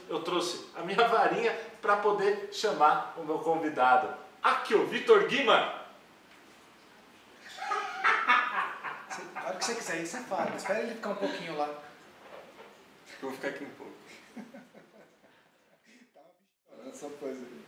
eu trouxe a minha varinha para poder chamar o meu convidado. Aqui, o Vitor Guima. A hora que você quiser aí, você fala. Espera ele ficar um pouquinho lá. Eu vou ficar aqui um pouco. Essa coisa aí.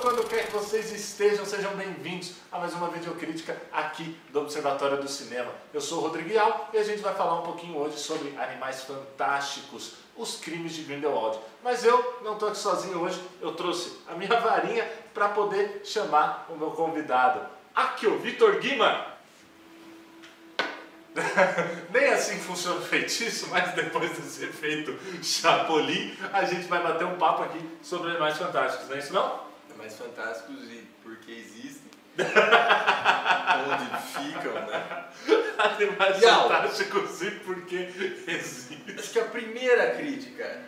Quando quer que vocês estejam, sejam bem-vindos a mais uma videocrítica aqui do Observatório do Cinema. Eu sou o Rodrigo Ial e a gente vai falar um pouquinho hoje sobre Animais Fantásticos, os crimes de Grindelwald. Mas eu não estou aqui sozinho hoje, eu trouxe a minha varinha para poder chamar o meu convidado. Aqui, o Vitor Guima. Nem assim funciona o feitiço, mas depois desse efeito Chapolin, a gente vai bater um papo aqui sobre Animais Fantásticos, não é isso não? Mais fantásticos e porque existem, onde ficam, né? Animais Fantásticos e porque existem. Acho que a primeira crítica,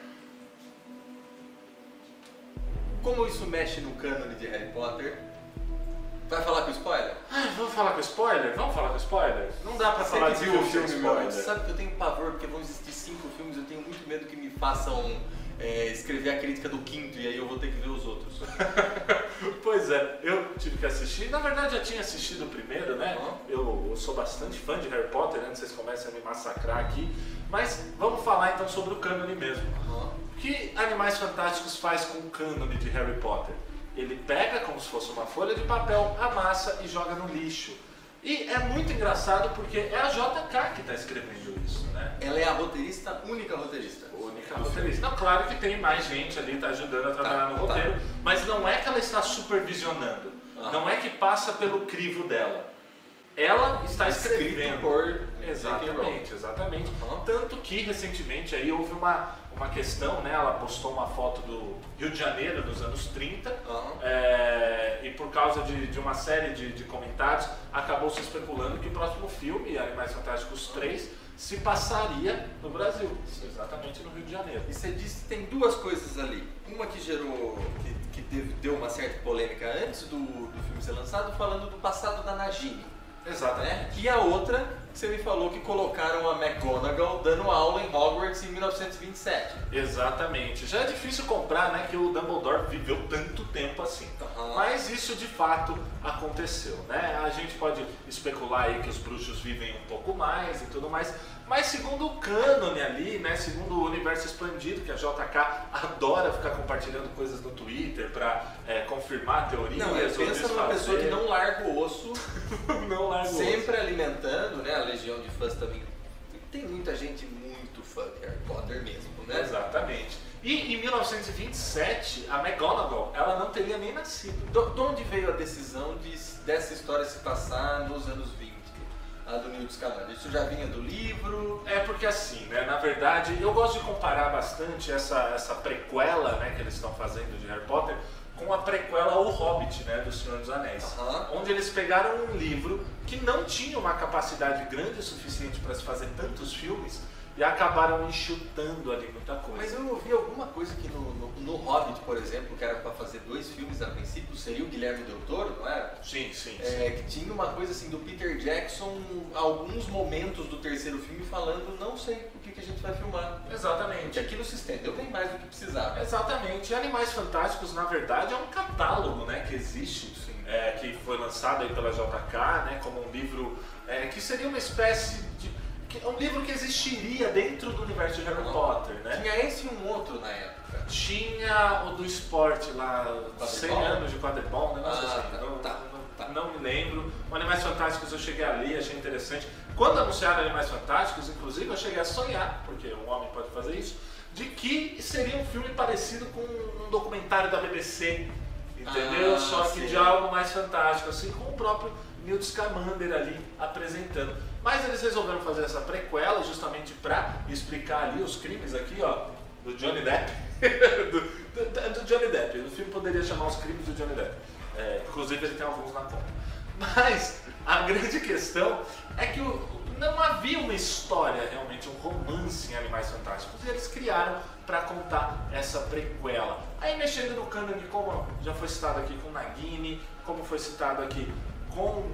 como isso mexe no cânone de Harry Potter. Vai falar com spoiler? Vamos falar com spoiler? Vamos falar com spoiler? Não dá pra falar de o filme, spoiler. Você sabe que eu tenho pavor, porque vão existir 5 filmes, eu tenho muito medo que me façam escrever a crítica do 5º e aí eu vou ter que ver os outros. Pois é, eu tive que assistir. Na verdade, já tinha assistido o primeiro, né? Eu sou bastante fã de Harry Potter, antes vocês comecem a me massacrar aqui. Mas vamos falar então sobre o cânone mesmo. O que Animais Fantásticos faz com o cânone de Harry Potter? Ele pega como se fosse uma folha de papel, amassa e joga no lixo. E é muito engraçado porque é a JK que está escrevendo isso, né? Ela é a roteirista, única roteirista. Única roteirista. Não, claro que tem mais gente ali, está ajudando a trabalhar no roteiro, mas não é que ela está supervisionando, não é que passa pelo crivo dela. Ela está escrevendo. Por exatamente. Tanto que recentemente aí houve uma questão, né? Ela postou uma foto do Rio de Janeiro dos anos 30 e por causa de uma série de comentários acabou se especulando que o próximo filme, Animais Fantásticos 3, se passaria no Brasil, exatamente no Rio de Janeiro. E você disse que tem duas coisas ali. Uma que gerou, deu uma certa polêmica antes do filme ser lançado, falando do passado da Nagini. Exatamente. E a outra, que você me falou que colocaram a McGonagall dando aula em Hogwarts em 1927. Exatamente. Já é difícil comprar, né, que o Dumbledore viveu tanto tempo assim. Mas isso de fato aconteceu, né? A gente pode especular aí que os bruxos vivem um pouco mais e tudo mais, mas segundo o cânone ali, né, segundo o universo expandido, que a JK adora ficar compartilhando coisas no Twitter para confirmar teorias. Não, pensa numa pessoa que não larga o osso, não larga sempre alimentando, né, a legião de fãs também. Tem muita gente muito fã de Harry Potter mesmo, né? Exatamente. E em 1927, a McGonagall, ela não teria nem nascido. De onde veio a decisão dessa história se passar nos anos 20? A do Newt Scamander. Isso já vinha do livro? É porque assim, né, na verdade, eu gosto de comparar bastante essa prequela, né, que eles estão fazendo de Harry Potter com a prequela O Hobbit, né, do Senhor dos Anéis. Onde eles pegaram um livro que não tinha uma capacidade grande o suficiente para se fazer tantos filmes e acabaram enxutando ali muita coisa. Mas eu ouvi alguma coisa que no Hobbit, por exemplo, que era para fazer 2 filmes a princípio, seria o Guilherme Del Toro, não era? Sim. Que tinha uma coisa assim do Peter Jackson, alguns momentos do 3º filme falando, não sei o que a gente vai filmar. Exatamente. Porque aquilo se estendeu bem mais do que precisava. Exatamente. E Animais Fantásticos, na verdade, é um catálogo, né, que existe, que foi lançado aí pela JK, né, como um livro que seria uma espécie de... um livro que existiria dentro do universo de Harry Potter, né? Tinha esse e um outro na época. Tinha o do esporte lá, 100 anos de quadribol, né? Não me lembro. O Animais Fantásticos eu cheguei a ler, achei interessante. Quando anunciaram Animais Fantásticos, inclusive, eu cheguei a sonhar, porque um homem pode fazer isso, de que seria um filme parecido com um documentário da BBC, entendeu? Só que de algo mais fantástico, assim, com o próprio Newt Scamander ali apresentando. Mas eles resolveram fazer essa prequela justamente para explicar ali os crimes aqui, ó, do Johnny Depp. do Johnny Depp. O filme poderia chamar Os Crimes do Johnny Depp. Inclusive ele tem alguns na conta. Mas a grande questão é que não havia uma história, realmente, um romance em Animais Fantásticos. E eles criaram para contar essa prequela. Aí mexendo no cânone, como já foi citado aqui com Nagini, como foi citado aqui com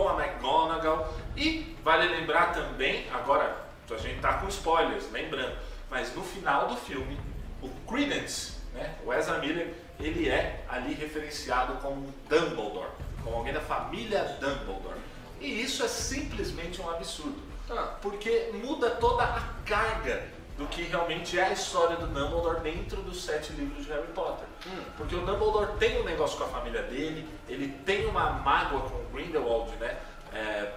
a McGonagall. E vale lembrar também, agora a gente tá com spoilers, lembrando, mas no final do filme, o Credence, né, o Ezra Miller, ele é ali referenciado como Dumbledore, como alguém da família Dumbledore. E isso é simplesmente um absurdo, porque muda toda a carga do que realmente é a história do Dumbledore dentro dos 7 livros de Harry Potter. Porque o Dumbledore tem um negócio com a família dele, ele tem uma mágoa com o Grindelwald, né?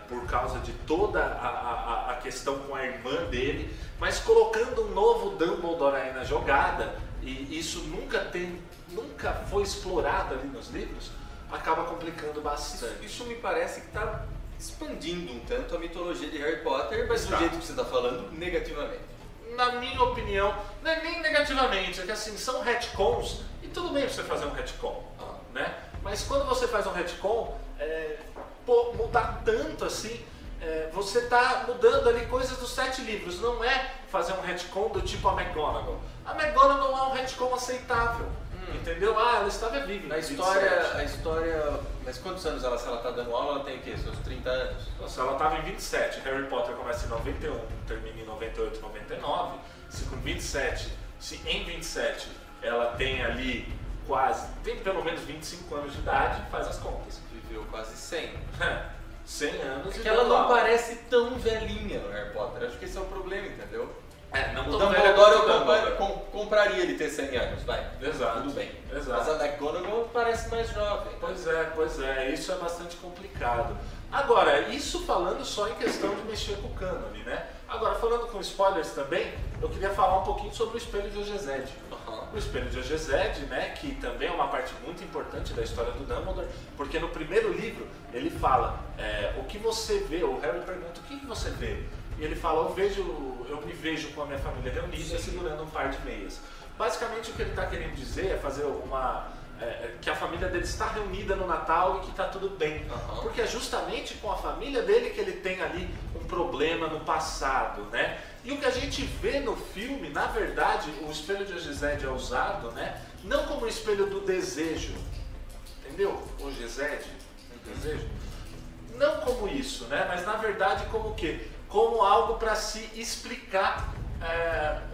Por causa de toda a questão com a irmã dele, mas colocando um novo Dumbledore aí na jogada, e isso nunca foi explorado ali nos livros, acaba complicando bastante. Isso me parece que está expandindo um tanto a mitologia de Harry Potter, mas do jeito que você está falando, negativamente. Na minha opinião, não é nem negativamente, é que assim, são retcons, e tudo bem você fazer um retcon, né? Mas quando você faz um retcon, mudar tanto assim, você está mudando ali coisas dos 7 livros, não é fazer um retcon do tipo a McGonagall. A McGonagall é um retcon aceitável, entendeu? Ela estava viva. A história, mas quantos anos se ela está dando aula, ela tem o quê? Seus 30 anos? Nossa, ela estava em 27, Harry Potter começa em 91, termina em 98, 99, se com 27, se em 27 ela tem ali tem pelo menos 25 anos de idade, faz as contas. Viveu quase 100. 100 anos. É que ela não parece tão velhinha no Harry Potter, acho que esse é o problema, entendeu? Não o Dumbledore eu compraria ele ter 100 anos, vai. Exato. Tudo bem. Exato. Mas a McGonagall parece mais jovem. Pois é, isso é bastante complicado. Agora, isso falando só em questão de mexer com o cânone, né? Agora, falando com spoilers também, eu queria falar um pouquinho sobre o Espelho de Ogezed. O Espelho de Ogezed, né, que também é uma parte muito importante da história do Dumbledore, porque no primeiro livro ele fala, o que você vê, o Harry pergunta, o que você vê? E ele fala, eu me vejo com a minha família reunida segurando um par de meias. Basicamente o que ele está querendo dizer é fazer que a família dele está reunida no Natal e que está tudo bem. Porque é justamente com a família dele que ele tem ali um problema no passado, né? E o que a gente vê no filme, na verdade, o Espelho de Ogezed é usado, né? Não como o espelho do desejo, entendeu? Ogezed, desejo. Não como isso, né? Mas na verdade como o quê? Como algo para se explicar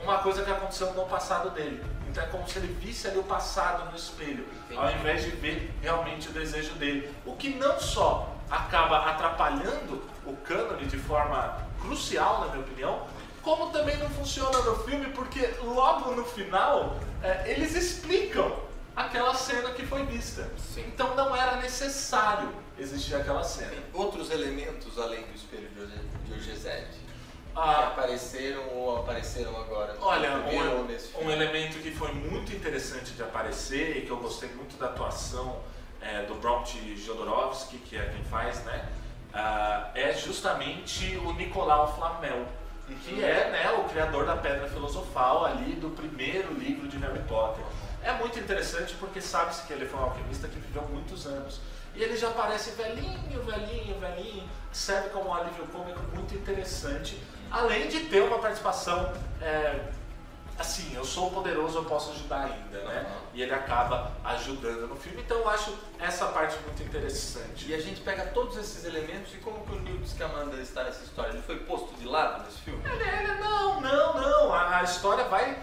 uma coisa que aconteceu no passado dele. Então é como se ele visse ali o passado no espelho, ao invés de ver realmente o desejo dele. O que não só acaba atrapalhando o cânone de forma crucial, na minha opinião, como também não funciona no filme, porque logo no final eles explicam aquela cena que foi vista. Então não era necessário existir aquela cena. Tem outros elementos além do Espelho de Ogezed? Que apareceram ou apareceram agora? Olha, um elemento que foi muito interessante de aparecer e que eu gostei muito da atuação do Brompt Jodorowsky, que é quem faz, né? É justamente o Nicolau Flamel, que é, né, o criador da Pedra Filosofal ali do primeiro livro de Harry Potter. É muito interessante porque sabe-se que ele foi um alquimista que viveu muitos anos. E ele já parece velhinho, serve como um alívio cômico muito interessante, além de ter uma participação, assim, eu sou poderoso, eu posso ajudar ainda, né? E ele acaba ajudando no filme, então eu acho essa parte muito interessante. E a gente pega todos esses elementos e como que o Newt Scamander está nessa história? Ele foi posto de lado nesse filme? Não, a história vai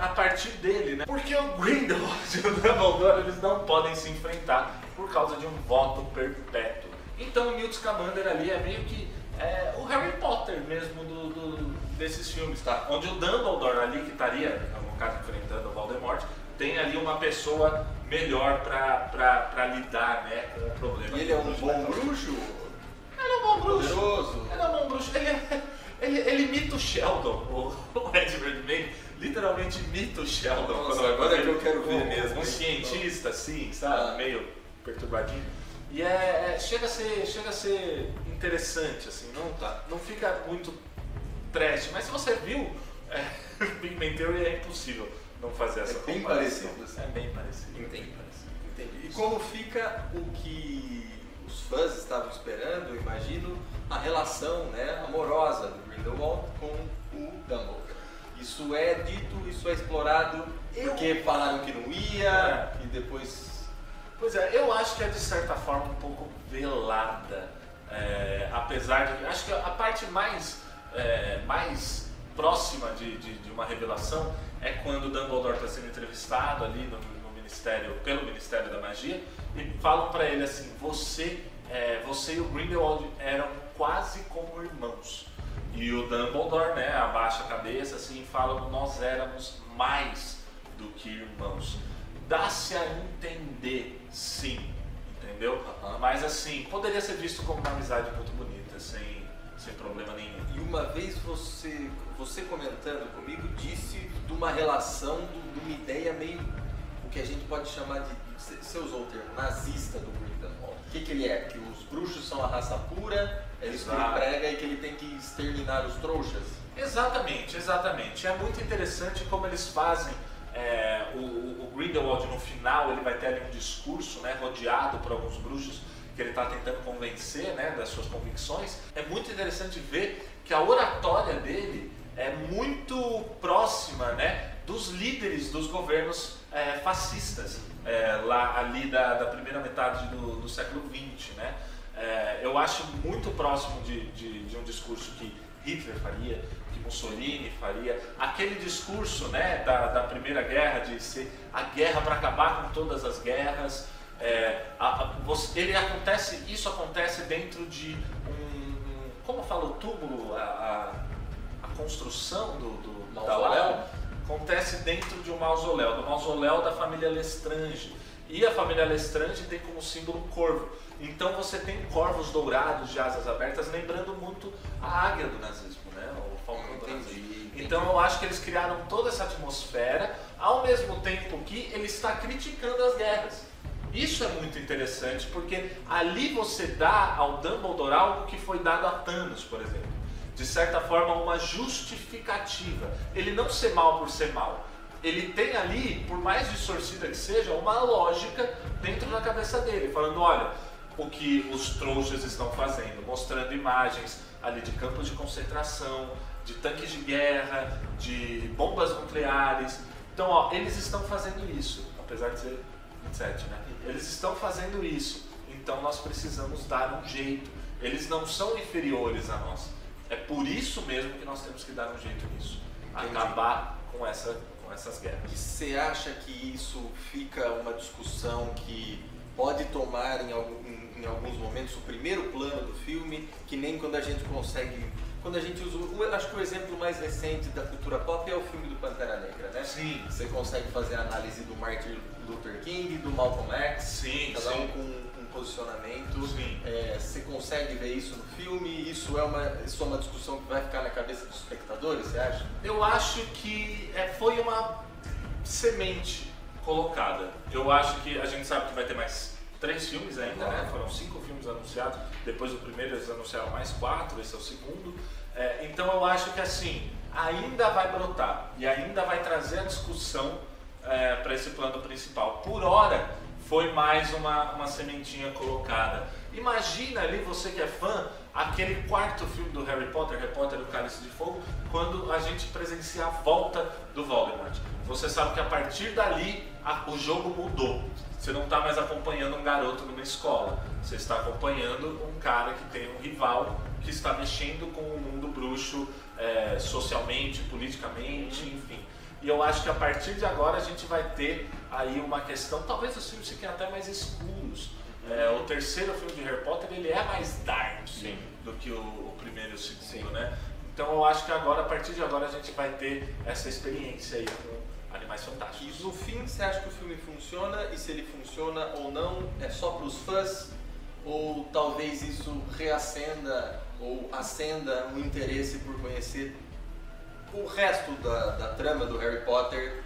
a partir dele, né? Porque o Grindelwald e o Dumbledore, eles não podem se enfrentar por causa de um voto perpétuo. Então o Newt Scamander ali é meio que o Harry Potter mesmo desses filmes, tá? Onde o Dumbledore ali, que estaria, no caso, enfrentando o Voldemort, tem ali uma pessoa melhor pra lidar, né, com o problema. E ele é um bom bruxo? Ele é um bom bruxo. Poderoso. Ele é um bom bruxo. Ele imita o Sheldon, o Ed Redmayne, literalmente imita o Sheldon. Nossa, agora é que eu quero ver mesmo. Um cientista, assim, sabe? Meio perturbadinho. E chega a ser interessante, assim, não fica muito trash. Mas se você viu Big Bang Theory, é impossível não fazer essa comparação. Parecido, assim. É bem parecido. Entendi. E como fica o que os fãs estavam esperando, eu imagino, a relação, né, amorosa do Grindelwald com o Dumbledore. Isso é dito, isso é explorado, porque falaram que não ia e depois... Pois é, eu acho que é de certa forma um pouco velada, apesar de... Acho que a parte mais próxima de uma revelação é quando o Dumbledore está sendo entrevistado ali no Ministério, pelo Ministério da Magia, e falam para ele assim, você e o Grindelwald eram quase como irmãos. E o Dumbledore, né, abaixa a cabeça assim, e fala, nós éramos mais do que irmãos. Dá-se a entender, sim, entendeu? Mas assim, poderia ser visto como uma amizade muito bonita, sem problema nenhum. E uma vez você comentando comigo, disse de uma relação, de uma ideia meio, o que a gente pode chamar de, você usou o termo, nazista do Grindelwald. O que ele é? Que os bruxos são a raça pura, é isso que ele prega e que ele tem que exterminar os trouxas? Exatamente, exatamente. É muito interessante como eles fazem, o Grindelwald no final, ele vai ter ali um discurso, né, rodeado por alguns bruxos, que ele está tentando convencer, né, das suas convicções. É muito interessante ver que a oratória dele é muito próxima, né, dos líderes dos governos fascistas, ali da primeira metade do século XX. Né? Eu acho muito próximo de um discurso que Hitler faria, que Mussolini faria. Aquele discurso, né, da Primeira Guerra, de ser a guerra para acabar com todas as guerras. Isso acontece dentro de como fala o túmulo, a construção do mausoléu, acontece dentro de um mausoléu, do mausoléu da família Lestrange. E a família Lestrange tem como símbolo um corvo. Então você tem corvos dourados de asas abertas, lembrando muito a águia do nazismo, né? O falcão do nazismo. Então eu acho que eles criaram toda essa atmosfera, ao mesmo tempo que ele está criticando as guerras. Isso é muito interessante, porque ali você dá ao Dumbledore algo que foi dado a Thanos, por exemplo. De certa forma, uma justificativa. Ele não ser mal por ser mal. Ele tem ali, por mais distorcida que seja, uma lógica dentro da cabeça dele, falando, olha, o que os trouxas estão fazendo, mostrando imagens ali de campos de concentração, de tanques de guerra, de bombas nucleares. Então, ó, eles estão fazendo isso, apesar de ser 27, né? Eles estão fazendo isso, então nós precisamos dar um jeito. Eles não são inferiores a nós. É por isso mesmo que nós temos que dar um jeito nisso. Acabar com essas guerras. E você acha que isso fica uma discussão que pode tomar em alguns momentos o primeiro plano do filme, que nem quando a gente consegue... Quando a gente usa... Acho que o exemplo mais recente da cultura pop é o filme do Pantera Negra, né? Sim. Você consegue fazer a análise do Martin Luther King, do Malcolm X, sim, cada um com um posicionamento. Sim. Você consegue ver isso no filme? Isso é uma discussão que vai ficar na cabeça dos espectadores, você acha? Eu acho que foi uma semente colocada. Eu acho que a gente sabe que vai ter mais 3 filmes ainda, né? Foram 5 filmes anunciados, depois do primeiro eles anunciaram mais 4, esse é o segundo. Então eu acho que assim, ainda vai brotar e ainda vai trazer a discussão para esse plano principal. Por hora, foi mais uma sementinha colocada. Imagina ali, você que é fã, aquele 4º filme do Harry Potter e o Cálice de Fogo, quando a gente presencia a volta do Voldemort. Você sabe que a partir dali, o jogo mudou. Você não está mais acompanhando um garoto numa escola. Você está acompanhando um cara que tem um rival, que está mexendo com o mundo bruxo socialmente, politicamente, enfim. E eu acho que a partir de agora a gente vai ter aí uma questão, talvez os filmes fiquem até mais escuros. O 3º filme de Harry Potter, ele é mais dark do que o primeiro e o segundo, né? Então eu acho que agora, a partir de agora, a gente vai ter essa experiência aí com Animais Fantásticos. E no fim, você acha que o filme funciona? E se ele funciona ou não, é só para os fãs? Ou talvez isso reacenda ou acenda um interesse por conhecer o resto da trama do Harry Potter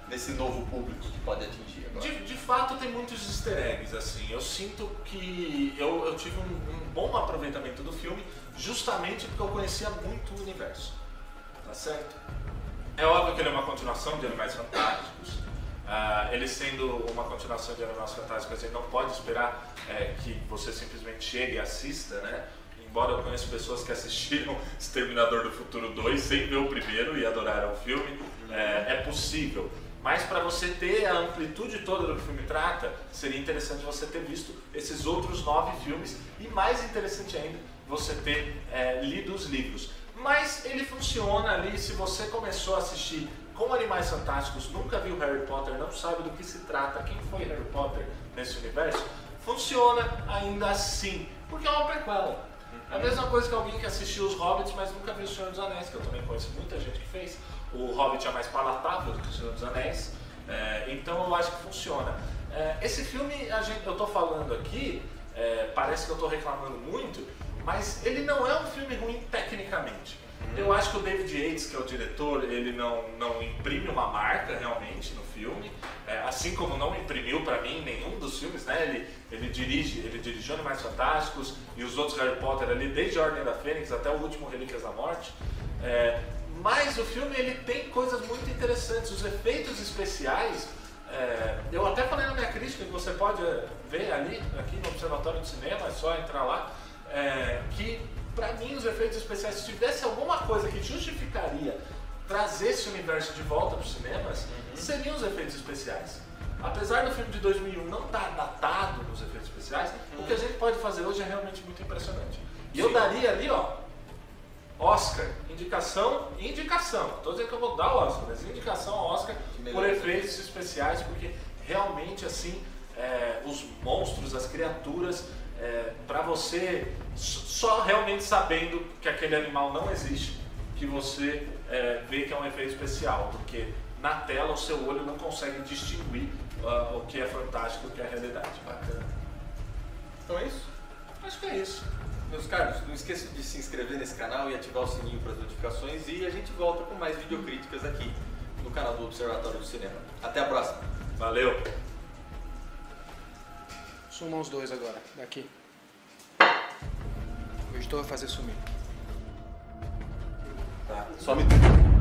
nesse novo público que pode atingir agora? De fato, tem muitos easter eggs, assim. Eu sinto que eu tive um bom aproveitamento do filme, justamente porque eu conhecia muito o universo, tá certo? É óbvio que ele é uma continuação de Animais Fantásticos, Ele sendo uma continuação de Animais Fantásticos, a gente não pode esperar que você simplesmente chegue e assista, né? Embora eu conheça pessoas que assistiram Exterminador do Futuro 2 sem ver o primeiro e adoraram o filme, é possível. Mas para você ter a amplitude toda do que o filme trata, seria interessante você ter visto esses outros 9 filmes e mais interessante ainda, você ter lido os livros. Mas ele funciona ali, se você começou a assistir com Animais Fantásticos, nunca viu Harry Potter, não sabe do que se trata, quem foi Harry Potter nesse universo, funciona ainda assim, porque é uma prequela. É a mesma coisa que alguém que assistiu os Hobbits, mas nunca viu o Senhor dos Anéis, que eu também conheço muita gente que fez. O Hobbit é mais palatável do que o Senhor dos Anéis, então eu acho que funciona. Esse filme, eu estou falando aqui, parece que eu estou reclamando muito, mas ele não é um filme ruim tecnicamente. Eu acho que o David Yates, que é o diretor, ele não imprime uma marca realmente no filme, assim como não imprimiu para mim nenhum dos filmes, né? Ele dirigiu Animais Fantásticos e os outros Harry Potter ali, desde a Ordem da Fênix até o último Relíquias da Morte. Mas o filme ele tem coisas muito interessantes, os efeitos especiais, eu até falei na minha crítica, que você pode ver ali, aqui no Observatório do Cinema, é só entrar lá, que pra mim os efeitos especiais, se tivesse alguma coisa que justificaria trazer esse universo de volta para os cinemas, seriam os efeitos especiais. Apesar do filme de 2001 não estar datado nos efeitos especiais, o que a gente pode fazer hoje é realmente muito impressionante. E eu daria ali, ó, Oscar, indicação, estou dizendo que eu vou dar o Oscar, mas indicação ao Oscar por efeitos especiais, porque realmente assim, os monstros, as criaturas, para você, só realmente sabendo que aquele animal não existe, que você vê que é um efeito especial, porque na tela o seu olho não consegue distinguir o que é fantástico e o que é realidade. Bacana. Então é isso? Acho que é isso. Meus caros, não esqueça de se inscrever nesse canal e ativar o sininho para as notificações, e a gente volta com mais videocríticas aqui no canal do Observatório do Cinema. Até a próxima. Valeu! Suma os dois agora, daqui. O editor vai fazer sumir. Tá, some tudo.